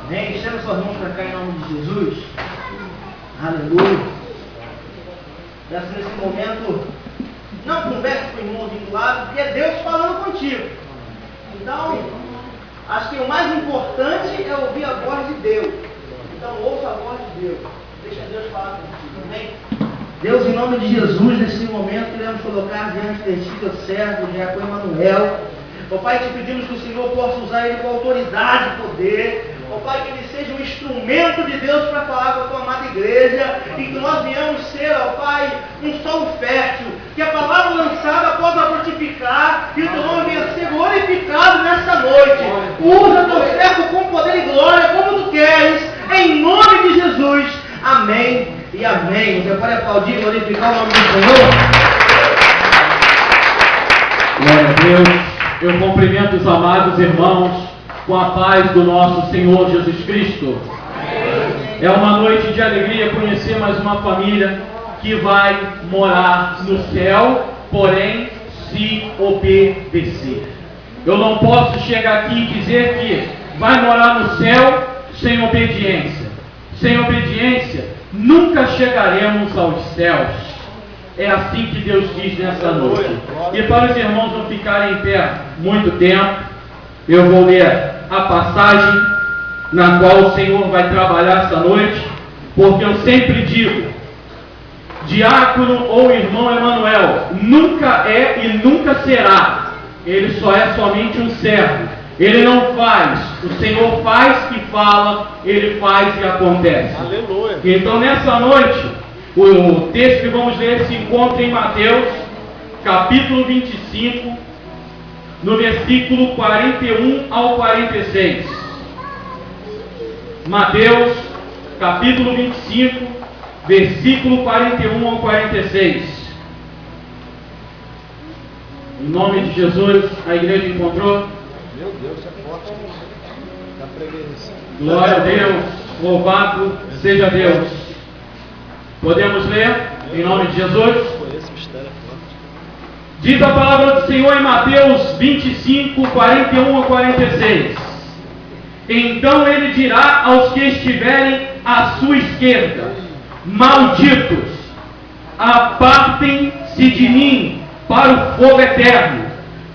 Amém. Estenda suas mãos para cá em nome de Jesus. Aleluia. Peço nesse momento, não converse com o irmão do lado, porque é Deus falando contigo. Então, acho que o mais importante é ouvir a voz de Deus. Então, ouça a voz de Deus. Deixa Deus falar contigo. Amém? Deus, em nome de Jesus, nesse momento, queremos colocar diante de ti, teu servo, o diácono Emanuel. Ó Pai, te pedimos que o Senhor possa usar ele com autoridade e poder. Ó Pai, que ele seja um instrumento de Deus para falar com a tua amada igreja. E que nós venhamos ser, ó Pai, um solo fértil. Que a palavra lançada possa frutificar e o teu nome venha ser glorificado nesta noite. Usa teu servo com poder e glória como tu queres. Em nome de Jesus. Amém e amém. Você pode aplaudir e glorificar o nome do Senhor? Glória a Deus. Eu cumprimento os amados irmãos com a paz do nosso Senhor Jesus Cristo. É uma noite de alegria conhecer mais uma família que vai morar no céu, porém se obedecer. Eu não posso chegar aqui e dizer que vai morar no céu sem obediência. Sem obediência, nunca chegaremos aos céus. É assim que Deus diz nessa noite. E para os irmãos não ficarem em pé muito tempo, eu vou ler a passagem na qual o Senhor vai trabalhar essa noite, porque eu sempre digo, diácono ou irmão Emanuel nunca é e nunca será. Ele só é somente um servo. Ele não faz, o Senhor faz e fala, Ele faz e acontece. Aleluia. Então nessa noite, o texto que vamos ler se encontra em Mateus, capítulo 25, no versículo 41 ao 46. Mateus, capítulo 25, versículo 41 ao 46. Em nome de Jesus, a igreja encontrou? Meu Deus, é forte. Dá para ver isso. Glória a Deus, louvado seja Deus. Podemos ler? Em nome de Jesus? Esse mistério é forte. Diz a palavra do Senhor em Mateus 25, 41 a 46. Então ele dirá aos que estiverem à sua esquerda: malditos, apartem-se de mim para o fogo eterno,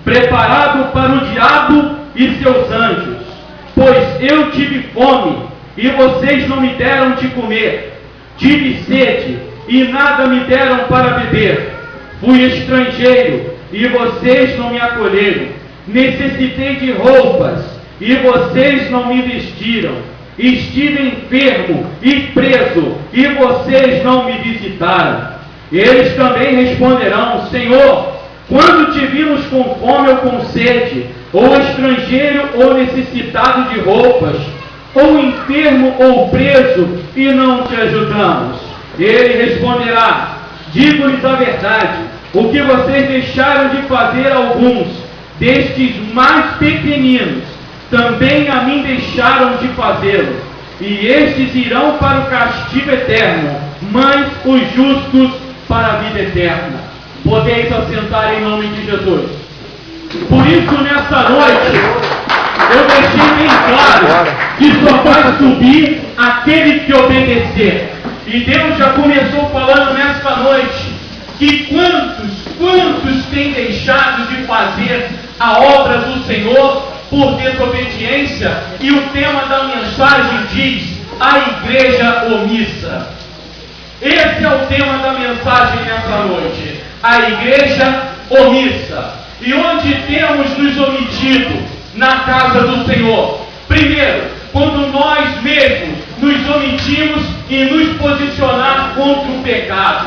preparado para o diabo e seus anjos. Pois eu tive fome, e vocês não me deram de comer. Tive sede, e nada me deram para beber. Fui estrangeiro, e vocês não me acolheram. Necessitei de roupas, e vocês não me vestiram. Estive enfermo e preso, e vocês não me visitaram. Eles também responderão: Senhor, quando te vimos com fome ou com sede, ou estrangeiro ou necessitado de roupas, ou enfermo ou preso, e não te ajudamos? Ele responderá: digo-lhes a verdade, o que vocês deixaram de fazer a alguns destes mais pequeninos, também a mim deixaram de fazê-lo. E estes irão para o castigo eterno, mas os justos para a vida eterna. Podeis assentar em nome de Jesus. Por isso, nessa noite, eu deixei bem claro que só vai subir aquele que obedecer. E Deus já começou falando nesta noite que quantos têm deixado de fazer a obra do Senhor por desobediência? E o tema da mensagem diz: a igreja omissa. Esse é o tema da mensagem nessa noite: a igreja omissa. E onde temos nos omitido? Na casa do Senhor. Primeiro, quando nós mesmos nos omitimos em nos posicionar contra o pecado.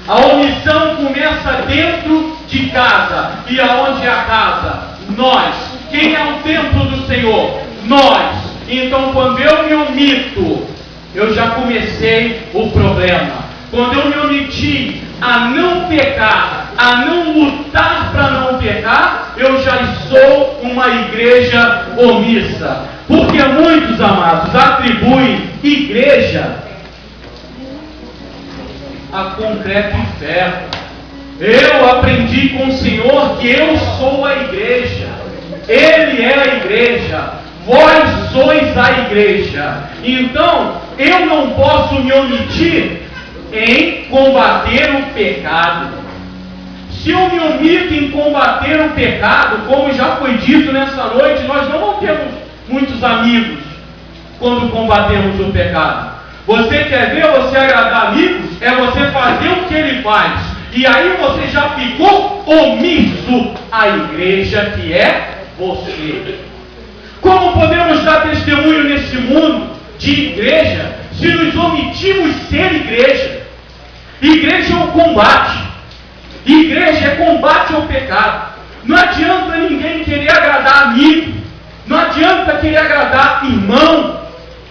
A omissão começa dentro de casa. E aonde é a casa? Nós. Quem é o templo do Senhor? Nós. Então, quando eu me omito, eu já comecei o problema. Quando eu me omiti a não pecar, a não lutar para não pecar, eu já sou uma igreja omissa. Porque muitos, amados, atribuem igreja a concreto e ferro. Eu aprendi com o Senhor que eu sou a igreja. Ele é a igreja. Vós sois a igreja. Então, eu não posso me omitir em combater o pecado. Se eu me omito em combater o pecado, como já foi dito nessa noite, nós não temos muitos amigos quando combatemos o pecado. Você quer ver você agradar amigos? É você fazer o que ele faz. E aí você já ficou omisso à igreja que é você. Como podemos dar testemunho nesse mundo de igreja se nos omitimos ser igreja? Igreja é um combate. Igreja é combate ao pecado. Não adianta ninguém querer agradar amigo. Não adianta querer agradar irmão,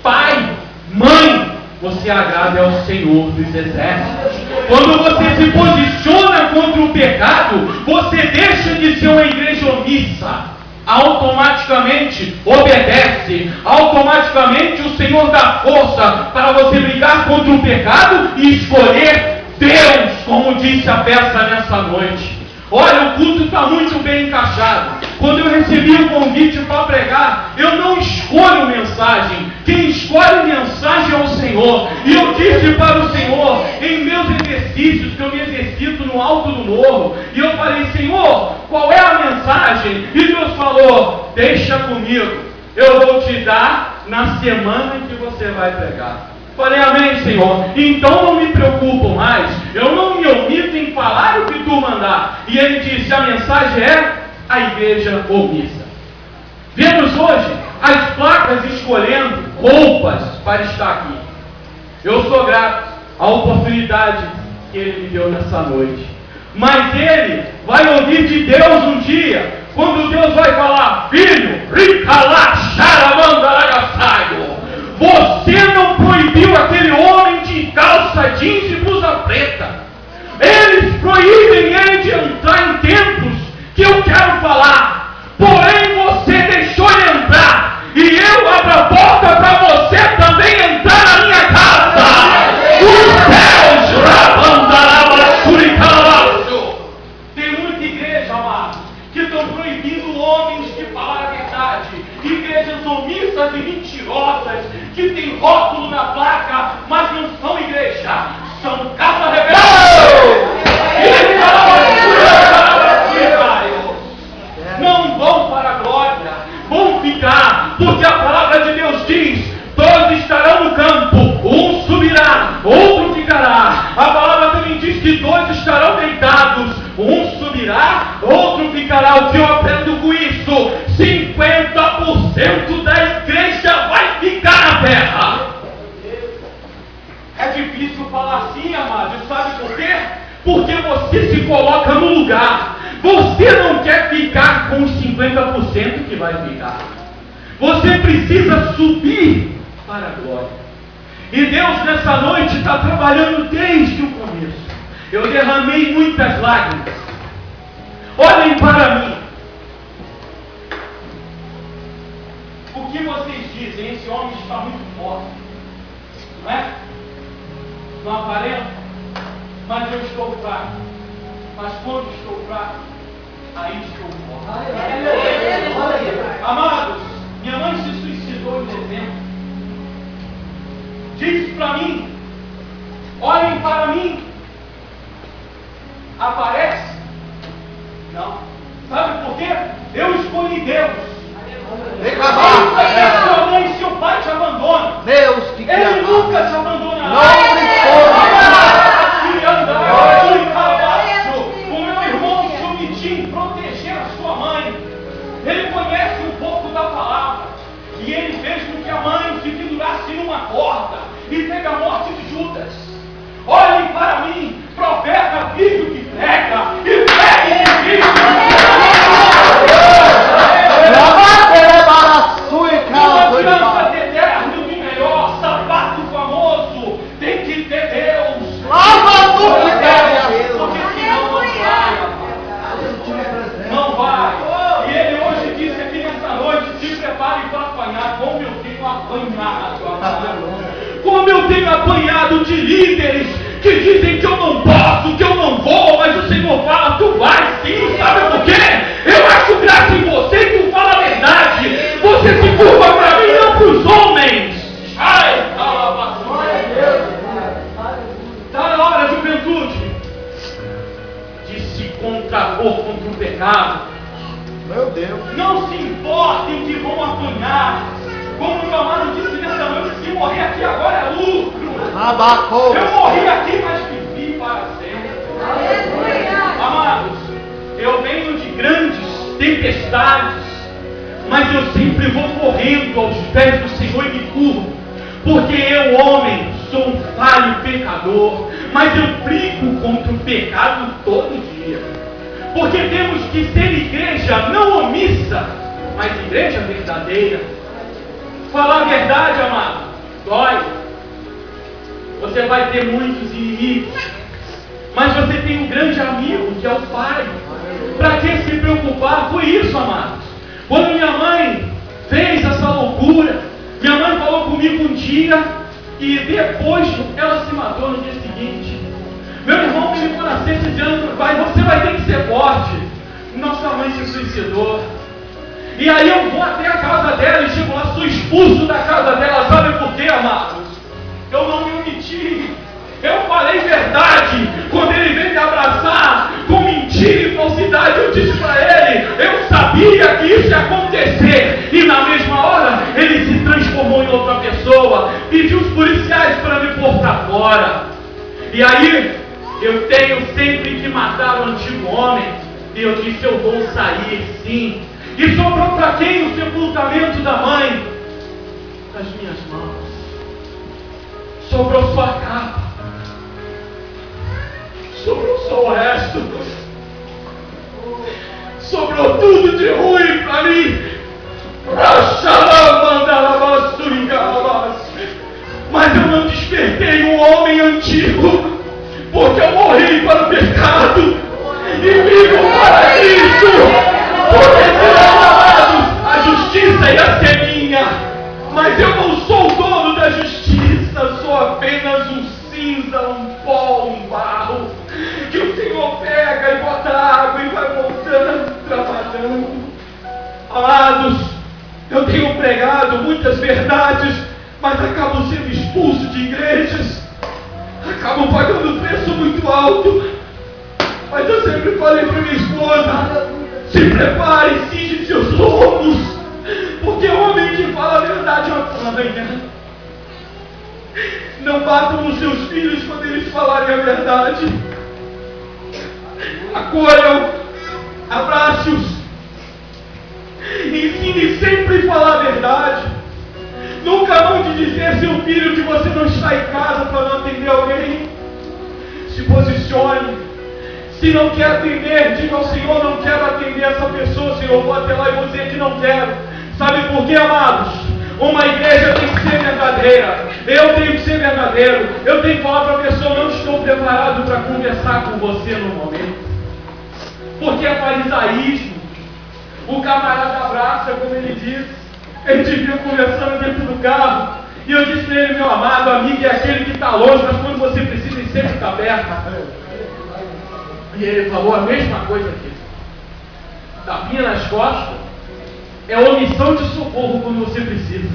pai, mãe. Você agrada ao Senhor dos Exércitos. Quando você se posiciona contra o pecado, você deixa de ser uma igreja omissa. Automaticamente obedece. Automaticamente o Senhor dá força para você brigar contra o pecado e escolher Deus, como disse a peça nessa noite. Olha, o culto está muito bem encaixado. Quando eu recebi o convite para pregar, eu não escolho mensagem. Quem escolhe mensagem é o Senhor. E eu disse para o Senhor, em meus exercícios, que eu me exercito no alto do morro, e eu falei: Senhor, qual é a mensagem? E Deus falou: deixa comigo, eu vou te dar na semana que você vai pregar. Falei: amém, Senhor. Então não me preocupo mais. Eu não me omito em falar o que tu mandar. E ele disse: a mensagem é a igreja omissa. Vemos hoje as placas escolhendo roupas para estar aqui. Eu sou grato à oportunidade que ele me deu nessa noite. Mas ele vai ouvir de Deus um dia, quando Deus vai falar: filho, você não proibiu aquele homem de calça jeans e blusa preta. Eles proíbem ele de entrar em templos que eu quero falar. Porém você deixou ele entrar. E eu abro a porta para você também entrar na minha casa. Os céus tem muita igreja, amado, que estão proibindo homens de falar a verdade. Igrejas omissas e mentirosas, que tem rótulo na placa, mas não são igreja, são casa rebelde. Não vão para a glória, vão ficar, porque a palavra de Deus diz: todos estarão no campo, um subirá, outro ficará. A palavra também diz que dois estarão deitados, um subirá, outro ficará. O que eu aprendo com isso? 50% da igreja vai ficar na terra. É difícil falar assim, amado. Sabe por quê? Porque você se coloca no lugar. Você não quer ficar com os 50% que vai ficar. Você precisa subir para a glória. E Deus nessa noite está trabalhando desde o começo. Eu derramei muitas lágrimas. Olhem para mim. O que vocês dizem? Esse homem está muito forte, não é? Não aparenta, mas eu estou fraco. Mas quando estou fraco, aí estou forte. Amados, minha mãe se suicidou em dezembro. Disse para mim: olhem para mim. Aparece? Não. Sabe por quê? Eu escolhi Deus. Sua mãe e seu pai te abandonam. Deus que Ele nunca te abandonará. O meu irmão se omitiu em proteger a sua mãe. Ele conhece um pouco da palavra. E ele fez com que a mãe se pendurasse numa corda e teve a morte de Judas. Olhem para mim, profeta, filho que prega e pregue de Cristo. Não adianta ter terno de melhor, sapato famoso, tem que ter Deus. Porque senão não vai. E ele hoje disse aqui nessa noite: se prepare para apanhar, como eu tenho apanhado. Como eu tenho apanhado de líderes que dizem que eu não posso, que eu não vou, mas o Senhor fala: tu vai sim. Sabe por quê? Eu acho graça em você e tu fala a verdade. Você se curva terminar. Como meu amado disse nessa noite, se morrer aqui agora é lucro. Abacou. Eu morri aqui, mas vivi para sempre. Amados, eu venho de grandes tempestades, mas eu sempre vou correndo aos pés do Senhor e me curvo, porque eu, homem, sou um falho pecador, mas eu brigo contra o pecado todo dia, porque temos que ser igreja não omissa, mas igreja verdadeira. Falar a verdade, amado, dói. Você vai ter muitos inimigos, mas você tem um grande amigo, que é o Pai. Para que se preocupar? Foi isso, amados. Quando minha mãe fez essa loucura, minha mãe falou comigo um dia, e depois ela se matou no dia seguinte. Meu irmão me ligou na sexta dizendo: pai, você vai ter que ser forte. Nossa mãe se suicidou. E aí eu vou até a casa dela e chego lá, sou expulso da casa dela. Sabe por quê, amados? Eu não me omiti. Eu falei verdade. Quando ele veio me abraçar com mentira e falsidade, eu disse para ele: eu sabia que isso ia acontecer. E na mesma hora, ele se transformou em outra pessoa. Pediu os policiais para me pôr para fora. E aí, eu tenho sempre que matar o antigo homem. E eu disse: eu vou sair sim. E sobrou para quem o sepultamento da mãe? Das minhas mãos. Sobrou sua capa. Sobrou só o resto. Sobrou tudo de ruim para mim. Mas eu não despertei um homem antigo, porque eu morri para o pecado e vivo para Cristo. Porque senão, amados, a justiça ia ser minha, mas eu não sou o dono da justiça, sou apenas um cinza, um pó, um barro, que o Senhor pega e bota água e vai voltando, trabalhando. Amados, eu tenho pregado muitas verdades, mas acabo sendo expulso de igrejas, acabo pagando preço muito alto. Mas eu sempre falei para minha esposa: se prepare, cinge seus lomos, porque o homem que fala a verdade apanha. Não batam nos seus filhos quando eles falarem a verdade. Acolham, abrace-os, ensine sempre a falar a verdade. Nunca mande dizer a seu filho que você não está em casa para não atender alguém. Se posicione. Se não quer atender, diga ao Senhor: não quero atender essa pessoa, Senhor, vou até lá e vou dizer que não quero. Sabe por quê, amados? Uma igreja tem que ser verdadeira. Eu tenho que ser verdadeiro. Eu tenho que falar para a pessoa: não estou preparado para conversar com você no momento. Porque é farisaísmo. O camarada abraça, como ele disse. Ele te viu conversando dentro do carro. E eu disse para ele: meu amado amigo é aquele que está longe, mas quando você precisa, ele sempre está perto. E ele falou a mesma coisa aqui. Tapinha nas costas é omissão de socorro quando você precisa.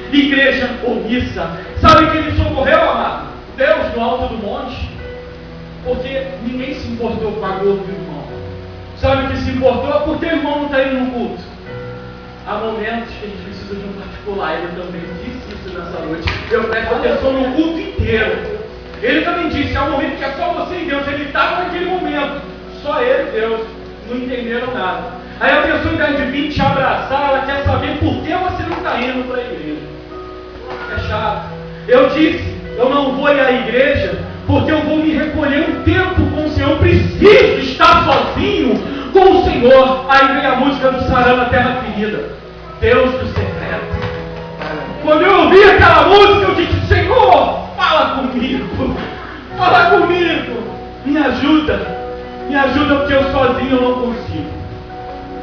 Igreja omissa. Sabe que ele socorreu, amado? Deus no alto do monte. Porque ninguém se importou com a dor do irmão. Sabe que se importou? Porque o irmão não está indo no culto. Há momentos que a gente precisa de um particular. Ele também disse isso nessa noite. Eu presto atenção no culto inteiro. Ele também disse: há um momento que é só você e Deus. Ele estava naquele momento, só ele e Deus, não entenderam nada. Aí a pessoa, em vez de vir te abraçar, ela quer saber por que você não está indo para a igreja. É chato. Eu disse: eu não vou ir à igreja porque eu vou me recolher um tempo com o Senhor. Eu preciso estar sozinho com o Senhor. Aí vem a música do Sarana Terra Ferida, Deus do secreto. Quando eu ouvi aquela música, eu disse: Senhor, fala comigo, me ajuda, porque eu sozinho não consigo.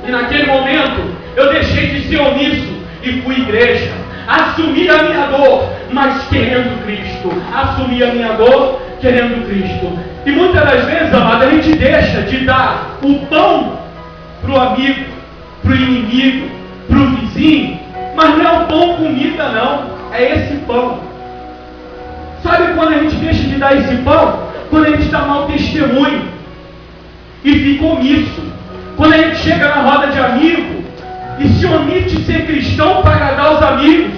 E naquele momento, eu deixei de ser omisso e fui igreja. Assumi a minha dor, mas querendo Cristo. Assumi a minha dor, querendo Cristo. E muitas das vezes, amado, a gente deixa de dar o pão para o amigo, para o inimigo, para o vizinho, mas não é o pão comida não, é esse pão. Sabe quando a gente deixa de dar esse pão? Quando a gente dá mau testemunho e fica omisso. Quando a gente chega na roda de amigo e se omite ser cristão para agradar os amigos.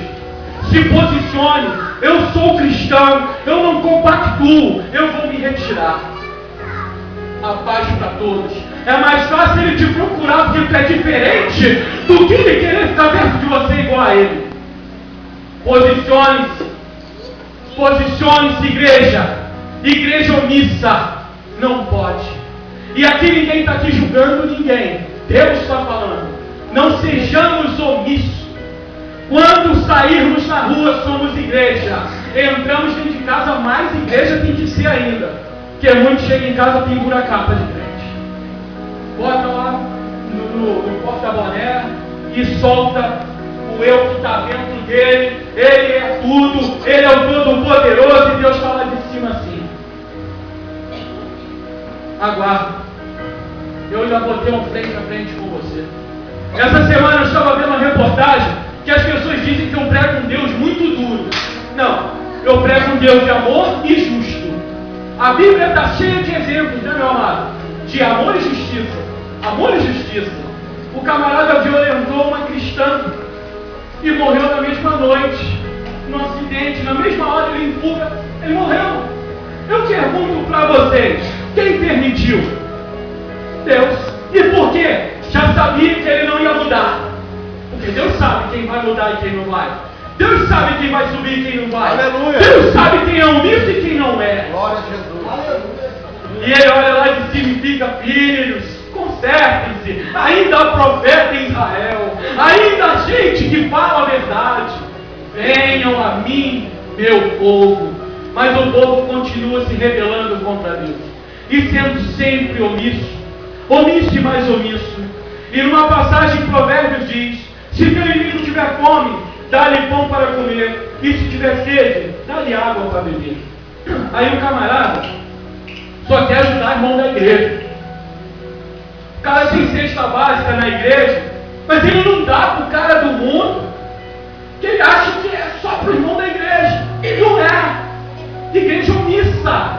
Se posicione. Eu sou cristão, eu não compactuo, eu vou me retirar. A paz para todos. É mais fácil ele te procurar porque tu é diferente do que ele querer ficar perto de você igual a ele. Posicione-se. Posicione-se, igreja. Igreja omissa. Não pode. E aqui ninguém está aqui julgando ninguém. Deus está falando. Não sejamos omissos. Quando sairmos na rua, somos igreja. Entramos dentro de casa, mais igreja tem que ser ainda. Porque muito chega em casa, pendura a capa de crente. Bota lá no porta-boné e solta o eu que está dentro dele. Ele é tudo, ele é o Todo-Poderoso, e Deus fala de cima assim. Aguarda. Eu já botei um frente a frente com você. Essa semana eu estava vendo uma reportagem que as pessoas dizem que eu prego um Deus muito duro. Não, eu prego um Deus de amor e justo. A Bíblia está cheia de exemplos, né, meu amado? De amor e justiça. Amor e justiça. O camarada violentou uma cristã e morreu na mesma noite, num acidente. Na mesma hora ele em fuga, ele morreu. Eu pergunto para vocês, quem permitiu? Deus. E por quê? Já sabia que ele não ia mudar. Porque Deus sabe quem vai mudar e quem não vai. Deus sabe quem vai subir e quem não vai. Aleluia. Deus sabe quem é omisso e quem não é. Glória a Jesus. Aleluia. E ele olha lá de cima e fica: filhos, consertem-se. Ainda há profeta em Israel. Ainda há gente que fala a verdade. Venham a mim, meu povo. Mas o povo continua se rebelando contra Deus. E sendo sempre omisso. Omisso e mais omisso. E numa passagem em Provérbios diz: se teu inimigo tiver fome, dá-lhe pão para comer. E se tiver sede, dá-lhe água para beber. Aí o camarada só quer ajudar o irmão da igreja. O cara tem cesta básica na igreja, mas ele não dá para o cara do mundo, que ele acha que é só para o irmão da igreja. E não é. Igreja omissa.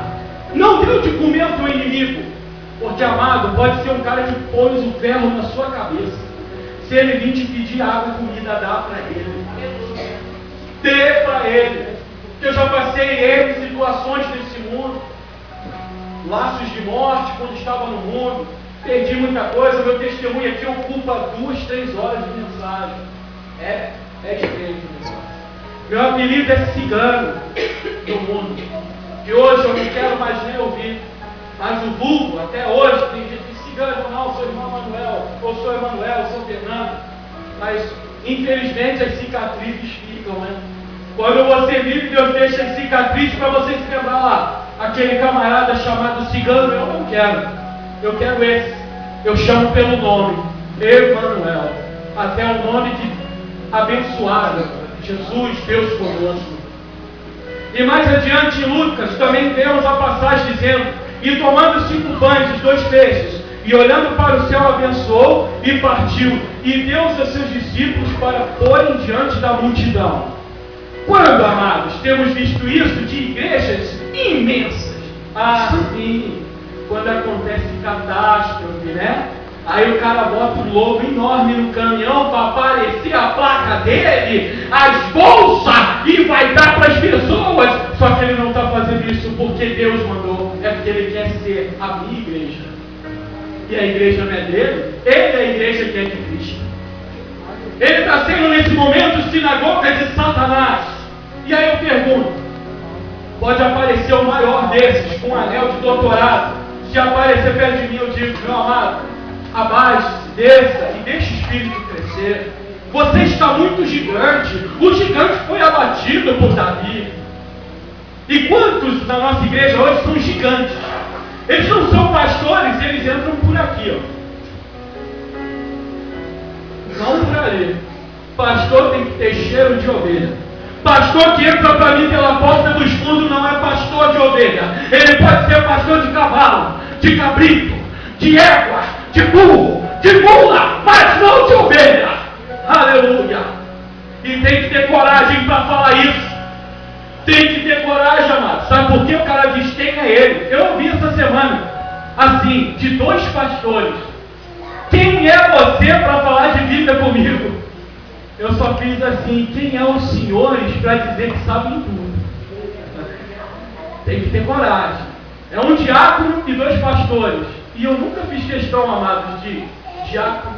Não deu de comer ao teu inimigo. Porque, amado, pode ser um cara que pôs o ferro na sua cabeça. Se ele vir te pedir água e comida, dá para ele. Dê para ele. Porque eu já passei em situações desse mundo. Laços de morte quando estava no mundo. Perdi muita coisa. Meu testemunho aqui ocupa 2, 3 horas de mensagem. É diferente o negócio. Meu apelido é cigano do mundo. Que hoje eu não quero mais nem ouvir. Mas o vulgo, até hoje, tem gente que cigano, não, sou irmão Manuel, ou sou Emanuel, sou Fernando. Mas, infelizmente, as cicatrizes ficam, né? Quando você vive, Deus deixa as cicatrizes para você se lembrar lá. Aquele camarada chamado cigano, eu não quero. Eu quero esse. Eu chamo pelo nome, Emanuel. Até o nome de abençoado, Jesus, Deus conosco. E mais adiante em Lucas, também temos a passagem dizendo: e tomando 5 pães e 2 peixes, e olhando para o céu, abençoou e partiu, e deu aos seus discípulos para porem diante da multidão. Quando, amados, temos visto isso de igrejas imensas? Ah, sim, quando acontece catástrofe, né? Aí o cara bota um logo enorme no caminhão para aparecer a placa dele, as bolsas, e vai dar para as pessoas. Só que ele não está fazendo isso porque Deus mandou, é porque ele quer ser a minha igreja. E a igreja não é dele, ele é a igreja que é de Cristo. Ele está sendo nesse momento sinagoga de Satanás. E aí eu pergunto: pode aparecer o maior desses com um anel de doutorado? Se aparecer perto de mim, eu digo: meu amado, abaixe-se, desça e deixe o espírito crescer. Você está muito gigante. O gigante foi abatido por Davi. E quantos na nossa igreja hoje são gigantes? Eles não são pastores, eles entram por aqui, ó. Não por ali. Pastor tem que ter cheiro de ovelha. Pastor que entra para mim pela porta dos fundos não é pastor de ovelha. Ele pode ser pastor de cavalo, de cabrito, de égua, de burro, de mula, mas não de ovelha. Aleluia. E tem que ter coragem para falar isso. Tem que ter coragem, amado. Sabe por quê? O cara diz: quem é ele? Eu ouvi essa semana, assim, de 2 pastores quem é você para falar de Bíblia comigo? Eu só fiz assim, quem é os senhores para dizer que sabem tudo? Tem que ter coragem. É um diácono e 2 pastores. E eu nunca fiz questão, amados, de diácono,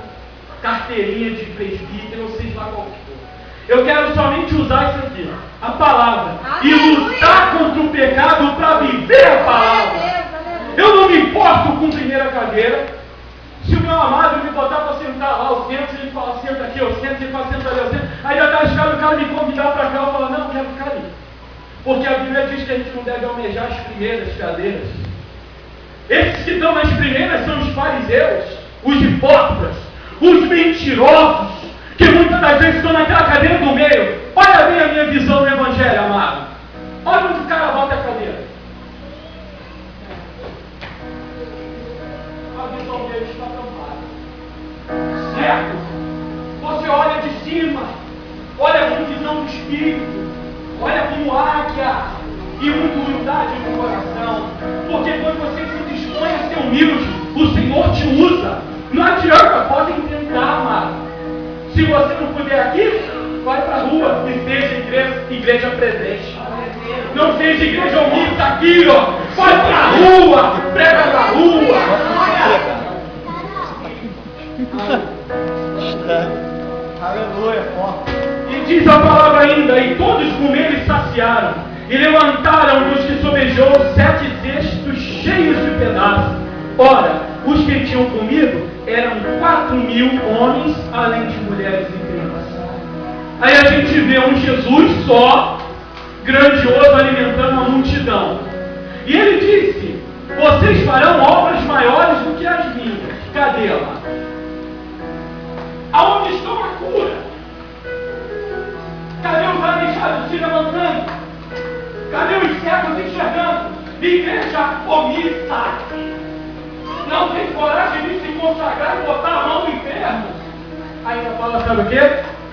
carteirinha de presbítero, ou seja lá qual que for. Eu quero somente usar isso aqui, a palavra, e lutar contra o pecado para viver a palavra. Eu não me importo com primeira cadeira. Se o meu amado me botar para sentar lá, eu sento, ele fala, senta aqui, eu sento, ele fala, senta ali, eu sento. Aí já está esperando o cara me convidar para cá, eu falo, não, eu quero ficar ali. Porque a Bíblia diz que a gente não deve almejar as primeiras cadeiras. Esses que estão nas primeiras são os fariseus, os hipócritas, os mentirosos, que muitas das vezes estão naquela cadeira do meio. Olha bem a minha visão do Evangelho, amado. Olha onde o cara bota a cadeira. A visão dele está tampada. Certo? Você olha de cima, olha com visão do Espírito, olha como águia e muita humildade no coração. Porque quando você se dispõe a ser humilde, o Senhor te usa. Não adianta, podem tentar, amado. Se você não puder aqui, vai para a rua e seja igreja presente. Não seja igreja omissa aqui, ó. Vai para a rua, prega na rua. Aleluia, E diz a palavra ainda, e todos comeram e saciaram, e levantaram dos que sobejou 7 cestos cheios de pedaços. Ora, os que tinham comido eram 4.000 homens, além de mulheres e crianças. Aí a gente vê um Jesus só, grandioso, alimentando a multidão. E ele disse, vocês farão obras maiores do que as minhas. Cadê ela? Aonde estão a cura? Cadê os aleijados se levantando? Cadê os cegos enxergando? Igreja omissa. Não tem coragem de se consagrar e botar a mão no inferno. Ainda fala, sabe o quê?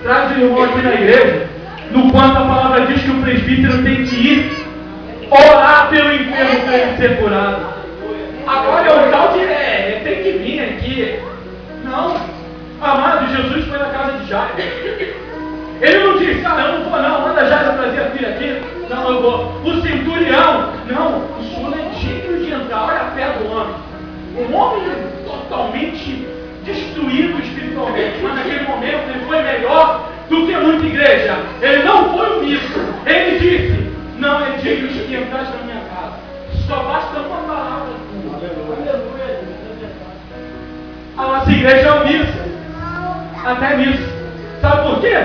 Traz o irmão aqui na igreja, no quanto a palavra diz que o presbítero tem que ir orar pelo enfermo para ele ser curado. Agora é o tal de ele tem que vir aqui. Não. Amado, Jesus foi na casa de Jairo. Ele não disse, eu não vou não, manda Jairo trazer a filha aqui. Não, eu vou. O centurião, não, o senhor é digno de entrar, olha a fé do homem. Um homem totalmente destruído espiritualmente, mas naquele momento ele foi melhor do que muita igreja. Ele não foi omisso. Ele disse, não é digno de entrar na minha casa. Só basta uma palavra tua. Aleluia. A nossa igreja é omissa. Até nisso. Sabe por quê?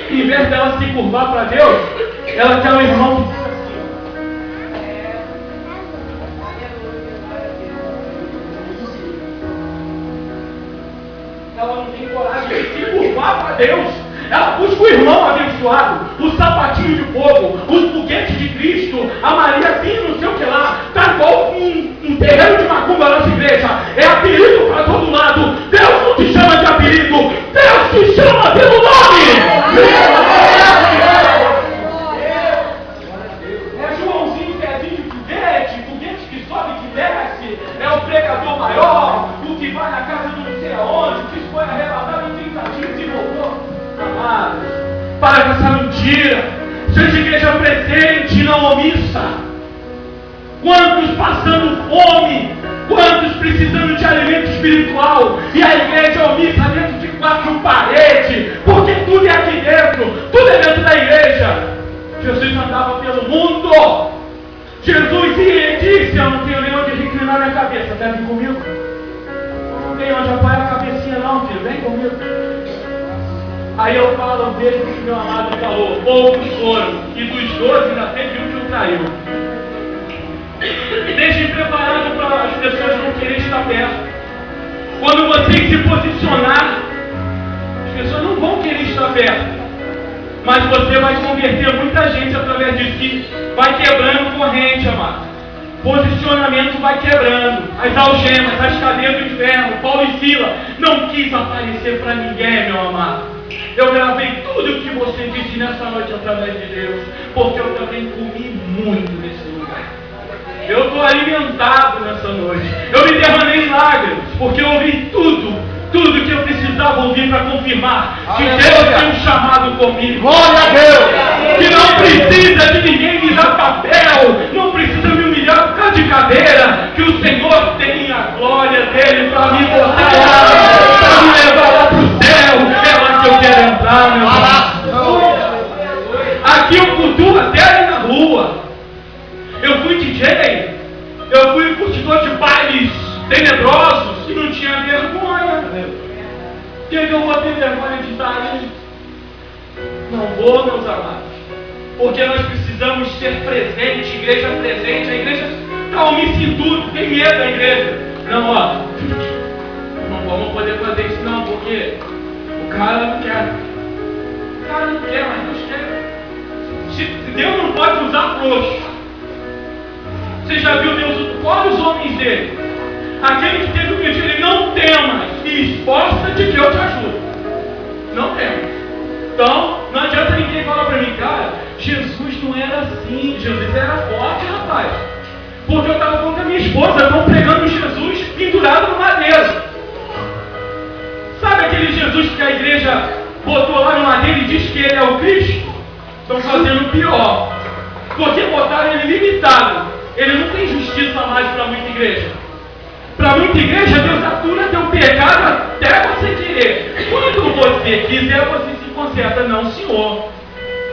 Em vez dela se curvar para Deus, ela quer um irmão que fica assim. Ela não tem coragem de se curvar para Deus. Ela busca o irmão abençoado, o sapatinho de fogo, os foguetes de Cristo, a Mariazinha, não sei o que lá. Está igual um terreiro de macumba na nossa igreja. É apelido para todo lado. Deus não te chama de apelido. Deus te chama pelo nome. É Joãozinho, Zezinho de foguete que sobe e que desce. É o pregador maior, o que vai na casa do não sei aonde, que foi arrebatado em 30 dias e voltou. Amados, para com essa mentira. Seja igreja presente, não omissa. Quantos passando fome, quantos precisando de alimento espiritual, e a igreja omissa dentro de 4 paredes, porque tudo é aqui dentro, tudo é dentro da igreja. Jesus andava pelo mundo. Jesus ia e disse, eu não tenho nem onde reclinar minha cabeça, quer vir comigo? Eu não tenho onde apoiar a cabecinha não, filho, vem comigo. Aí eu falo dele que meu amado falou, poucos foram, e dos 12 ainda teve um que o traiu. Deixem preparado para as pessoas não quererem estar perto. Quando vocês se posicionar, as pessoas não vão querer estar perto. Mas você vai converter muita gente através de si. Vai quebrando corrente, amado. Posicionamento vai quebrando. As algemas, as cadeias do inferno. Paulo e Sila não quis aparecer para ninguém, meu amado. Eu gravei tudo o que você disse nessa noite através de Deus. Porque eu também comi muito nesse lugar. Eu estou alimentado nessa noite. Eu me derramei em lágrimas, porque eu ouvi tudo que eu precisava ouvir para confirmar que Deus tem um chamado comigo. Glória a Deus! Que não precisa de ninguém me dar papel, não precisa me humilhar por causa de cadeira, que o Senhor tem a glória dele para me botar lá, para me levar lá para o céu. É lá que eu quero entrar, meu irmão. Aqui eu cultuo até na rua. Eu fui DJ, eu fui curtidor de bailes tenebrosos e não tinha vergonha. Por que eu vou ter vergonha de estar ali? Não vou, meus amados. Porque nós precisamos ser presente, igreja presente. A igreja está omissa em tudo, tem medo da igreja. Não, ó, não vamos poder fazer isso não, porque o cara não quer. O cara não quer, mas Deus quer. Deus não pode usar frouxo. Você já viu Deus? Qual os homens dele? Aquele que teve o que ele não temas e esforça-te que eu te ajudo. Não temas. Então, não adianta ninguém falar para mim, cara, Jesus não era assim. Jesus era forte, rapaz. Porque eu estava falando com a minha esposa, estão pregando Jesus pendurado no madeiro. Sabe aquele Jesus que a igreja botou lá no madeiro e diz que ele é o Cristo? Estão fazendo pior. Porque botaram ele limitado. Ele não tem justiça mais para muita igreja. Para muita igreja, Deus atura teu pecado até você querer. Quando você quiser, você se conserta. Não, Senhor.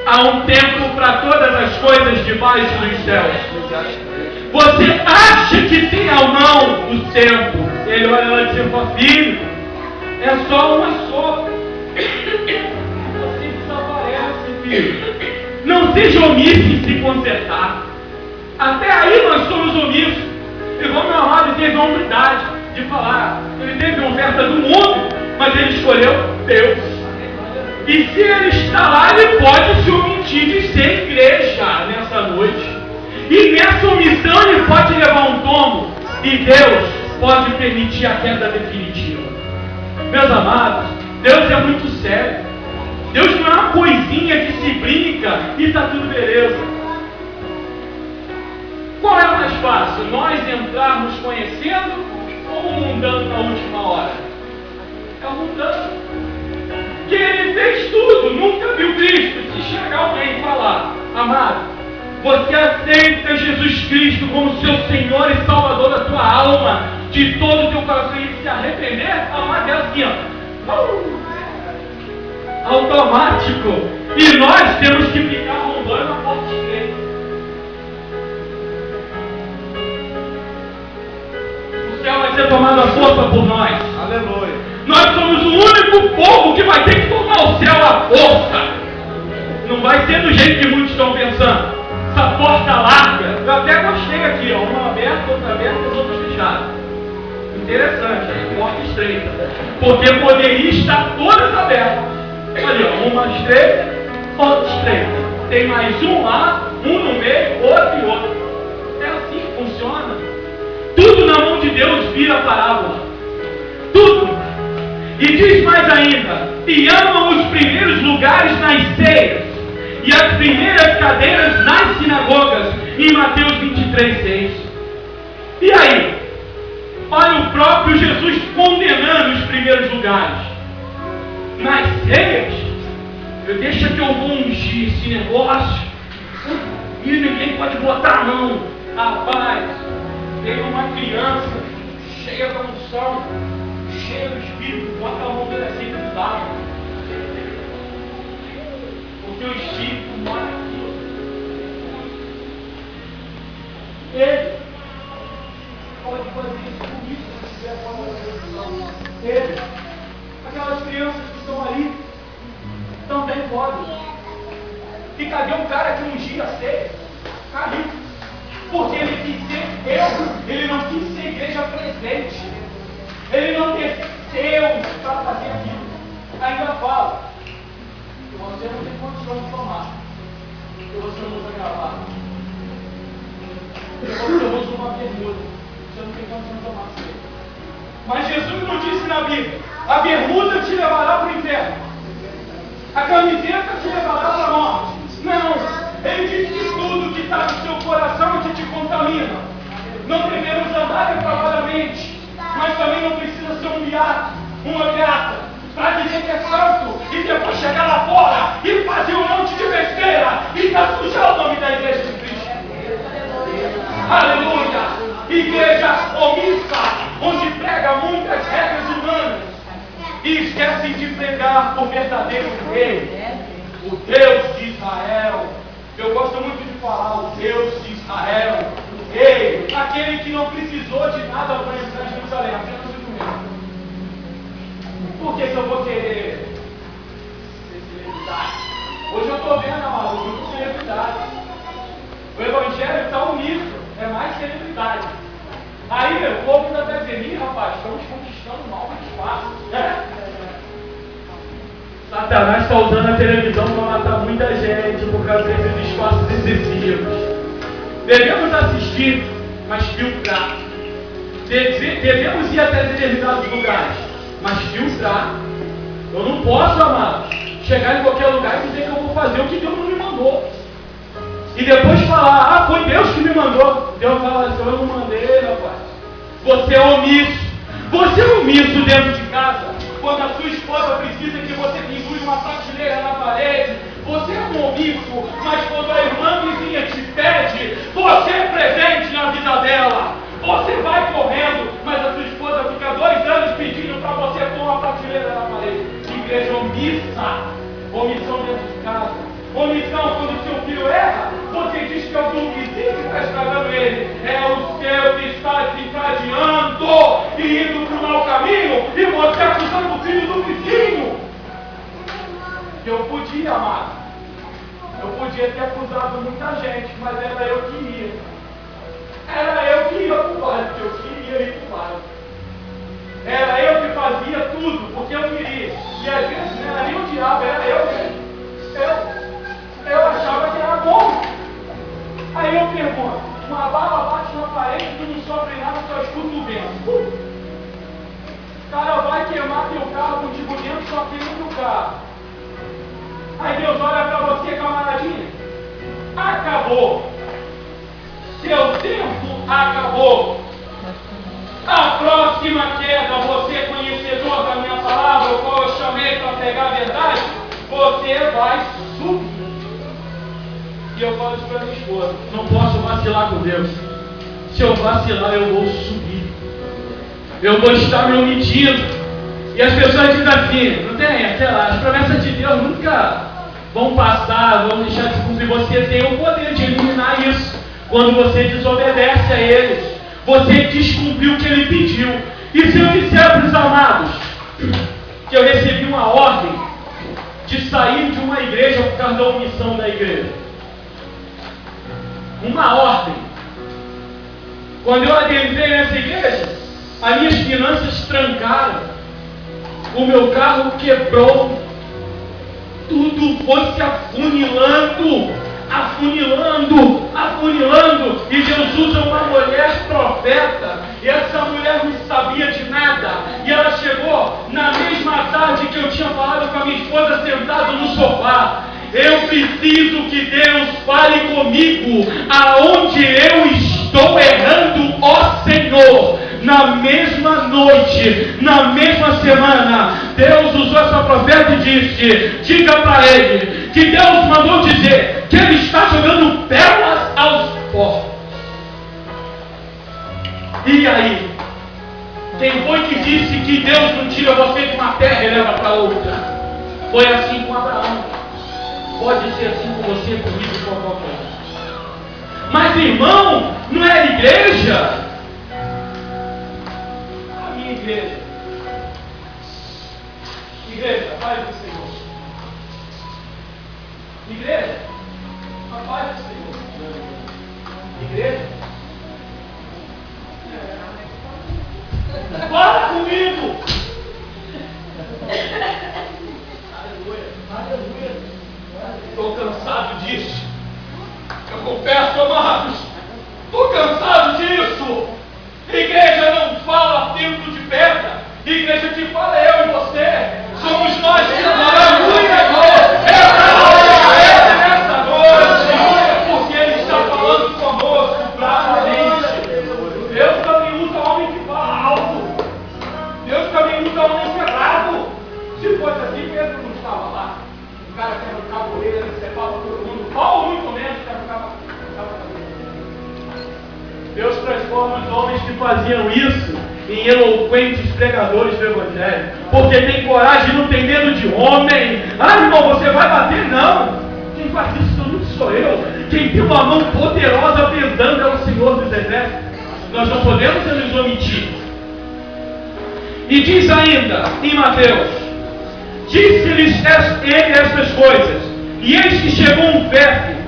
Há um tempo para todas as coisas debaixo dos céus. Você acha que tem ou não o tempo? Ele olha lá e diz, filho, é só uma sopa. Você desaparece, filho. Não seja omisso em se consertar. Até aí nós somos omissos. Igual meu amado teve a humildade de falar. Ele teve a oferta do mundo, mas ele escolheu Deus. E se ele está lá, ele pode se omitir de ser igreja nessa noite. E nessa omissão ele pode levar um tombo. E Deus pode permitir a queda definitiva. Meus amados, Deus é muito sério. Deus não é uma coisinha que se brinca e está tudo beleza. Qual é mais fácil? Nós entrarmos conhecendo ou o mundano na última hora? É o mundano. Que ele fez tudo, nunca viu Cristo. Se chegar alguém e falar, amado, você aceita Jesus Cristo como seu Senhor e Salvador da tua alma, de todo o teu coração, e se arrepender, amado, é assim, ó. Automático. E nós temos que ficar arrombando a porta estreita. O céu vai ser tomado à força por nós. Aleluia. Nós somos o único povo que vai ter que tomar o céu à força. Não vai ser do jeito que muitos estão pensando. Essa porta larga. Eu até gostei aqui, ó. Uma aberta, outra aberta e as outras fechadas. Interessante, hein? Porta estreita. Porque poderia estar todas abertas. Ali, ó, uma estreita, outra estreita. Tem mais um lá, um no meio, outro e outro. É assim que funciona. Tudo na mão de Deus vira parábola. Tudo. E diz mais ainda: e amam os primeiros lugares nas ceias e as primeiras cadeiras nas sinagogas, em Mateus 23:6. E aí? Olha o próprio Jesus condenando os primeiros lugares. Nas ceias, deixa que eu vou ungir esse negócio e ninguém pode botar a mão. Rapaz, tem uma criança cheia da unção, cheia do Espírito, bota a mão dele assim do lado. Porque o Espírito mora aqui. Ele pode fazer isso comigo se quiser falar unção. Ele. Aquelas crianças que estão ali também podem. E cadê o cara que ungia a ceia? Caiu. Porque ele quis ser ele não quis ser igreja presente. Ele não desceu para fazer aquilo. Ainda fala. Você não tem condição de tomar. Porque você não usa gravata. Porque você usa uma bermuda. Você não tem condição de tomar ceia. Mas Jesus não disse na Bíblia: a bermuda te levará para o inferno, a camiseta te levará para a morte. Não, ele disse que tudo que está no seu coração que te contamina. o verdadeiro rei, o Deus de Israel. Eu gosto muito de falar o Deus de Israel, o rei, aquele que não precisou de nada para entrar em Jerusalém, apenas o mesmo. Por que eu vou querer ser celebridade? Hoje eu estou vendo, amado, muito celebridade. O evangelho está omisso, é mais celebridade. Aí o povo ainda vai dizer, ih, rapaz, estamos conquistando novos espaços. Satanás está usando a televisão para matar muita gente por causa desses espaços excessivos. Devemos assistir, mas filtrar. Devemos ir até determinados lugares, mas filtrar. Eu não posso, amado, chegar em qualquer lugar e dizer que eu vou fazer o que Deus não me mandou. E depois falar, foi Deus que me mandou. Deus fala assim, eu não mandei, rapaz. Você é omisso. Você é omisso dentro de casa. Quando a sua esposa precisa que você pendure uma prateleira na parede, você é um omisso. Mas quando a irmã vizinha te pede, você é presente na vida dela. Você vai correndo, mas a sua esposa fica 2 anos pedindo para você pôr uma prateleira na parede. Igreja omissa. Omissão dentro de casa. Omissão quando o seu filho erra, você diz que é o do vizinho que está estragando ele. É o seu que está se encadeando e indo para o mau caminho, e você acusando o filho do vizinho. Eu podia, amado. Eu podia ter acusado muita gente, mas era eu que ia. Era eu que ia para o baile, porque eu queria ir para o baile. Era eu que fazia tudo, porque eu queria. E às vezes não era nem o diabo, era eu mesmo. Eu achava que era bom. Aí eu pergunto, uma bala bate na parede e tu não sofre nada, só escuta o vento. O cara vai queimar teu carro contigo dentro, só queima teu carro. Aí Deus olha para você, camaradinha. Acabou. Seu tempo acabou. A próxima queda, você conhecedor da minha palavra, o qual eu chamei para pegar a verdade, você vai subir. E eu falo isso para minha esposa, não posso vacilar com Deus. Se eu vacilar, eu vou subir. Eu vou estar me omitindo. E as pessoas dizem assim, não tem aquela, as promessas de Deus nunca vão passar, vão deixar de cumprir. Você tem o poder de eliminar isso. Quando você desobedece a eles, você descumpriu o que ele pediu. E se eu disser para os amados que eu recebi uma ordem de sair de uma igreja por causa da omissão da igreja? Uma ordem. Quando eu adentrei nessa igreja, as minhas finanças trancaram, o meu carro quebrou, tudo foi se afunilando, e Deus usa uma mulher profeta, e essa mulher não sabia de nada, e ela chegou na mesma tarde que eu tinha falado com a minha esposa sentado no sofá. Eu preciso que Deus fale comigo aonde eu estou errando, ó Senhor. Na mesma noite, na mesma semana, Deus usou essa profeta e disse, diga para ele, que Deus mandou dizer que ele está jogando pérolas aos porcos. E aí? Quem foi que disse que Deus não tira você de uma terra e leva para outra? Foi assim com Abraão. Pode ser assim com você, comigo, com qualquer um. Mas irmão, não é igreja? A minha igreja. Igreja, paz do Senhor. Igreja, a paz do Senhor. Igreja. Fala comigo! Aleluia, aleluia. Estou cansado disso. Eu confesso, amados, estou cansado disso. Igreja não fala templo de pedra. Igreja que fala eu e você. Somos nós que aleluia. Nessa noite, porque Ele está falando conosco claramente. Deus também usa homem que fala alto. Deus também usa homem ferrado. Se fosse assim, Pedro não estava lá. O cara quer no capoeira, ele separa todo mundo. Paulo muito menos quer no capoeira. Deus transforma os homens que faziam isso em eloquentes pregadores do Evangelho, porque tem coragem, não tem medo de homem. Ah, irmão, você vai bater? Não. Quem faz isso não sou eu. Quem tem uma mão poderosa vendando é o Senhor dos Exércitos. Nós não podemos nos omitir. E diz ainda em Mateus: disse-lhes ele estas coisas, e eis que chegou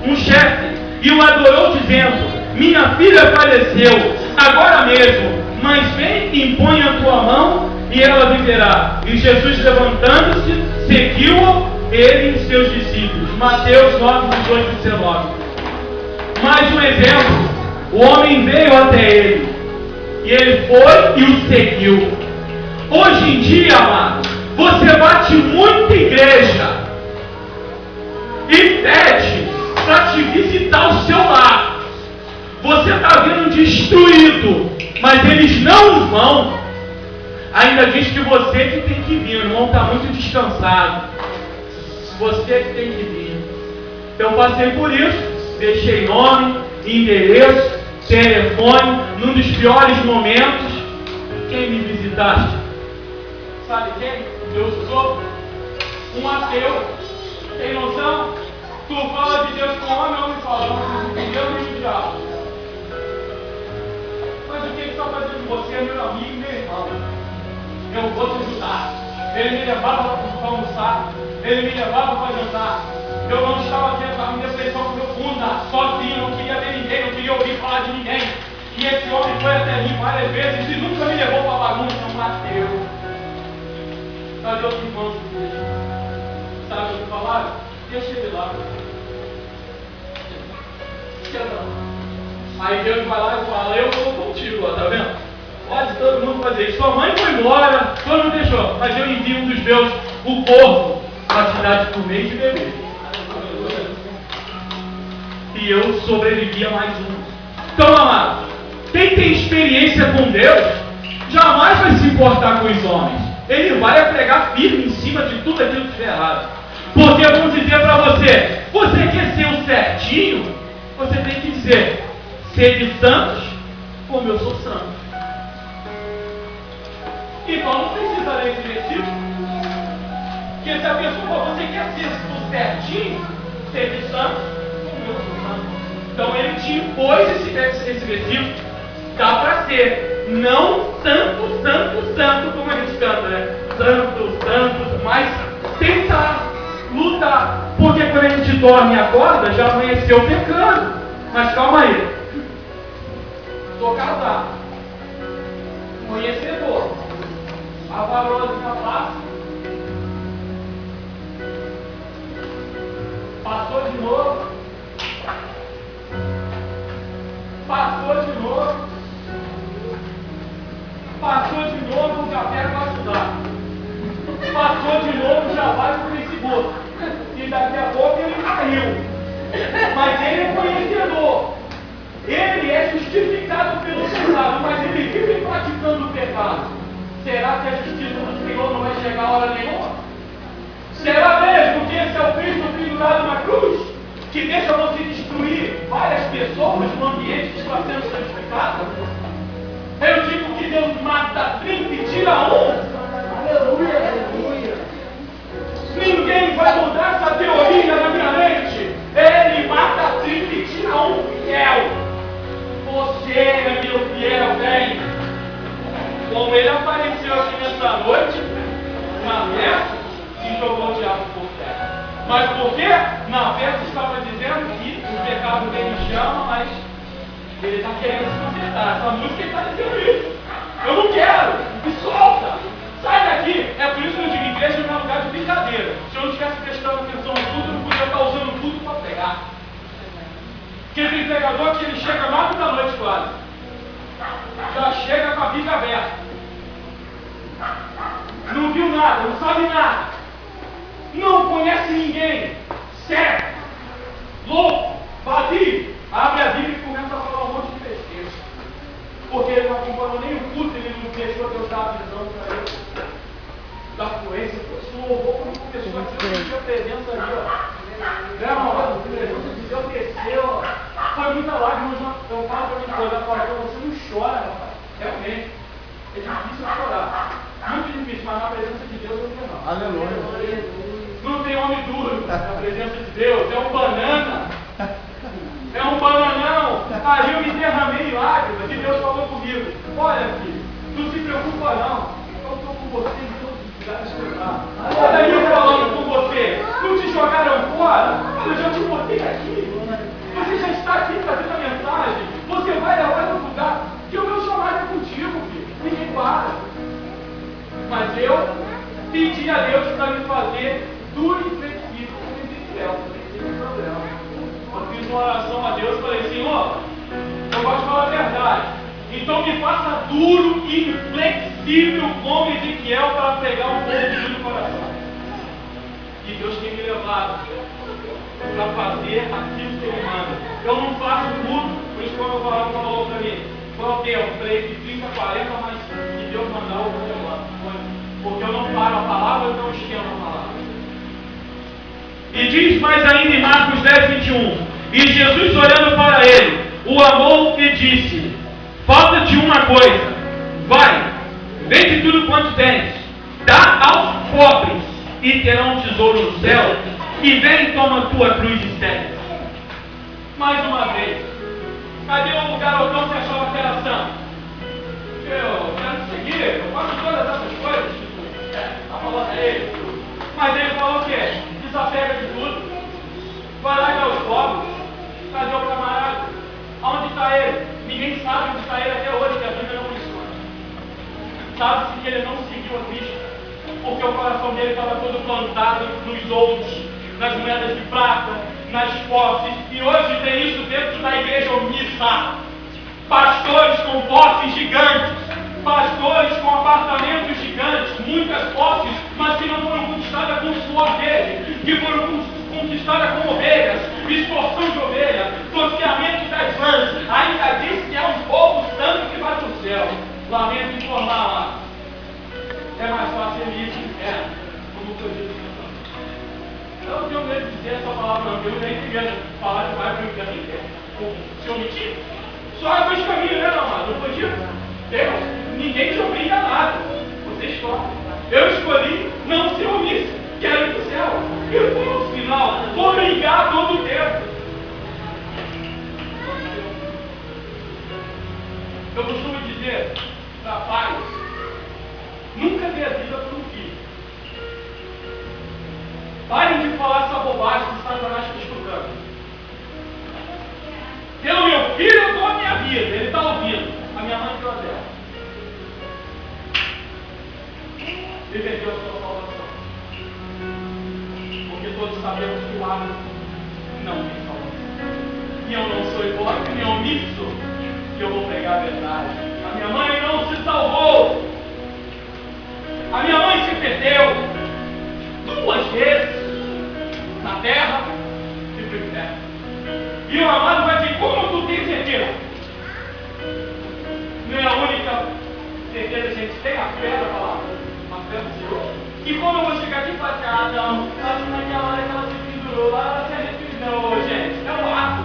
um chefe, e o adorou, dizendo: minha filha faleceu agora mesmo, mas vem e impõe a tua mão, e ela viverá. E Jesus, levantando-se, seguiu-o, ele e seus discípulos. Mateus 9, 18 e 19. Mais um exemplo: o homem veio até ele, e ele foi e o seguiu. Hoje em dia, amado, você bate muita igreja e pede para te visitar o seu lar. Você está vendo destruído, mas eles não vão. Ainda diz que você que tem que vir, o irmão está muito descansado. Você que tem que vir. Eu passei por isso, deixei nome, endereço, telefone, num dos piores momentos. Quem me visitaste? Sabe quem? Eu sou um ateu. Tem noção? Tu fala de Deus com homem, homem fala, não de Deus nem de diabo. Mas o que ele está fazendo com você, meu amigo, meu irmão? Eu vou te ajudar. Ele me levava para almoçar, ele me levava para jantar. Eu não estava aqui, eu estava em depressão profunda, sozinho, não queria ver ninguém, não queria ouvir falar de ninguém. E esse homem foi até mim várias vezes e nunca me levou para bagunça, um ateu. Cadê os irmãos dele? Sabe o que falaram? Deixa ele lá. Aí Deus vai lá e fala: eu vou contigo, ó, tá vendo? Pode todo mundo fazer isso. Sua mãe foi embora, todo mundo deixou. Mas eu envio um dos meus, o corvo, para te dar de comer e de beber. E eu sobrevivi a mais um. Então, amado, quem tem experiência com Deus, jamais vai se importar com os homens. Ele vai pregar firme em cima de tudo aquilo que estiver errado. Porque vamos dizer para você: você quer ser o certinho? Você tem que dizer: sede santos, como eu sou santo. Então não precisa ler esse versículo. Porque se a pessoa, você quer ser o certinho, sede santos, como eu sou santo. Então ele te impôs esse versículo. Dá para ser não santo, santo, santo, como a gente canta, né? Santo, santo, mas tentar, lutar. Porque quando a gente dorme e acorda, já amanheceu pecando. Mas calma aí. Estou casado. Conhecedor. A varosa passa. Passou de novo. Passou de novo. Passou de novo, já pega para estudar. Passou de novo, já vai para o Facebook. E daqui a pouco ele caiu. Mas ele é conhecedor. Ele é justificado pelo pecado, mas ele vive praticando o pecado. Será que a justiça do Senhor não vai chegar a hora nenhuma? Será mesmo que esse é o Cristo pendurado na cruz, que deixa você destruir várias pessoas no ambiente que está sendo santificado? Eu digo que Deus mata 30 e tira um. Aleluia, aleluia. Ninguém vai mudar essa teoria na minha mente. Ele mata 30 e tira um fiel. Você é meu fiel, vem. Como ele apareceu aqui nessa noite, na festa, e jogou o diabo por terra. Mas por quê? Na festa estava dizendo que o pecado dele me chama, mas ele está querendo se consertar. Essa música ele está dizendo isso. Eu não quero. Me solta. Sai daqui. É por isso que eu digo: igreja não é lugar de brincadeira. Se eu não estivesse prestando atenção em tudo, eu não podia estar usando tudo para pregar. Porque tem pregador que ele chega 9 da noite quase. Já chega com a Bíblia aberta. Não viu nada, não sabe nada. Não conhece ninguém. Cego. Louco. Vazio. Abre a Bíblia e começa a falar um monte de besteira. Porque ele não acompanhou nem o culto, ele não deixou Deus dar a visão para ele. Da fluência. Se o louvor começou a sentir a presença ali, ó. A presença de Deus desceu, ó. Foi muita lágrima. Eu falo para minha esposa, você não chora, rapaz. Realmente. Ele Aleluia. Não tem homem duro na presença de Deus, é um banana. É um bananão. Aí eu me derramei em lágrimas e Deus falou comigo: olha, filho, não se preocupa não. Eu estou com você em todos os lugares que eu estou. Olha aí eu falando com você. Não te jogaram fora? Eu já te botei aqui. Você já está aqui trazendo a mensagem. Você vai levar no lugar que o meu chamado é contigo, filho. Ninguém para. Mas eu pedi a Deus para me fazer duro e flexível como Ezequiel. Não tem problema. Eu fiz uma oração a Deus e falei: Senhor, eu gosto de falar a verdade. Então me faça duro e inflexível como Ezequiel para pegar um povo no coração. E Deus tem me levado para fazer aquilo que Ele manda. Eu não faço tudo, por isso quando o Varão falou para mim, qual o tempo? Eu falei de 30 a 40, mas se Deus mandar eu vou levar. Porque eu não paro a palavra, eu não esquento a palavra. E diz mais ainda em Marcos 10, 21. E Jesus, olhando para ele, o amou e disse: falta-te uma coisa. Vai, vende tudo quanto tens, dá aos pobres, e terão um tesouro no céu. E vem e toma tua cruz e segue. Mais uma vez, cadê o garotão que achava que era santo? Eu quero te seguir, eu faço todas essas coisas. Está falando a ele. Mas ele falou o quê? Desapega de tudo. Vai lá e dá os pobres. Cadê o camarada? Aonde está ele? Ninguém sabe onde está ele até hoje, que a Bíblia não funciona. Sabe-se que ele não seguiu a Cristo, porque o coração dele estava todo plantado nos ouros, nas moedas de prata, nas posses. E hoje tem isso dentro da igreja omissa. Pastores com posses gigantes, pastores com apartamentos gigantes, muitas posses, mas que não foram conquistadas com o suor dele, que foram conquistadas com ovelhas, extorsão de ovelha, torceamento das lãs. Ainda diz que é um povo santo que vai para o céu. Lamento informar lá. É mais fácil ele ir para o inferno, como foi dito. Eu não tenho medo de dizer essa palavra, não. Eu nem tenho medo de falar que vai para o inferno. Se eu mentir, só há dois caminhos, né, meu amado? Não foi dito? Deus, ninguém te obriga a nada. Você escolhe. Eu escolhi não ser omisso. Quero ir para o céu. E por final, vou brigar todo o tempo. Eu costumo dizer para pais: nunca dê a vida para um filho. Parem de falar essa bobagem que Satanás está escutando. Pelo meu filho eu dou a minha vida. Ele está ouvindo. A minha mãe deu a dela. Ele perdeu a sua salvação. Porque todos sabemos que o hábito não tem salvação. E eu não sou hipócrita nem omisso, que eu vou pregar a verdade. A minha mãe não se salvou. A minha mãe se perdeu 2 vezes na terra e no inferno. E o amado vai dizer: como tu tens certeza? Não é a única certeza que a gente tem, a fé da palavra, a fé do Senhor. E como eu vou chegar aqui e falar assim: ah, não, acho que naquela hora que ela se pendurou lá, ela se arrependeu. Não, gente, é o ato.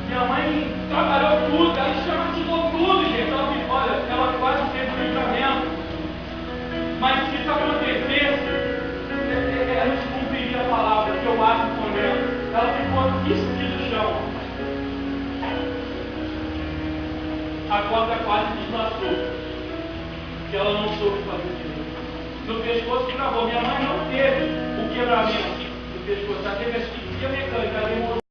Minha mãe trabalhou tudo, ela esquematicou tudo, gente. Ela me olha, ela quase fez o livramento. Mas se isso acontecesse, ela descumpriria a palavra, que eu acho com ela. Ela ficou aqui no chão. A corda quase deslaçou, porque ela não soube fazer direito. No pescoço que travou. Minha mãe não teve o quebramento no pescoço, ela teve asfixia mecânica, ela demorou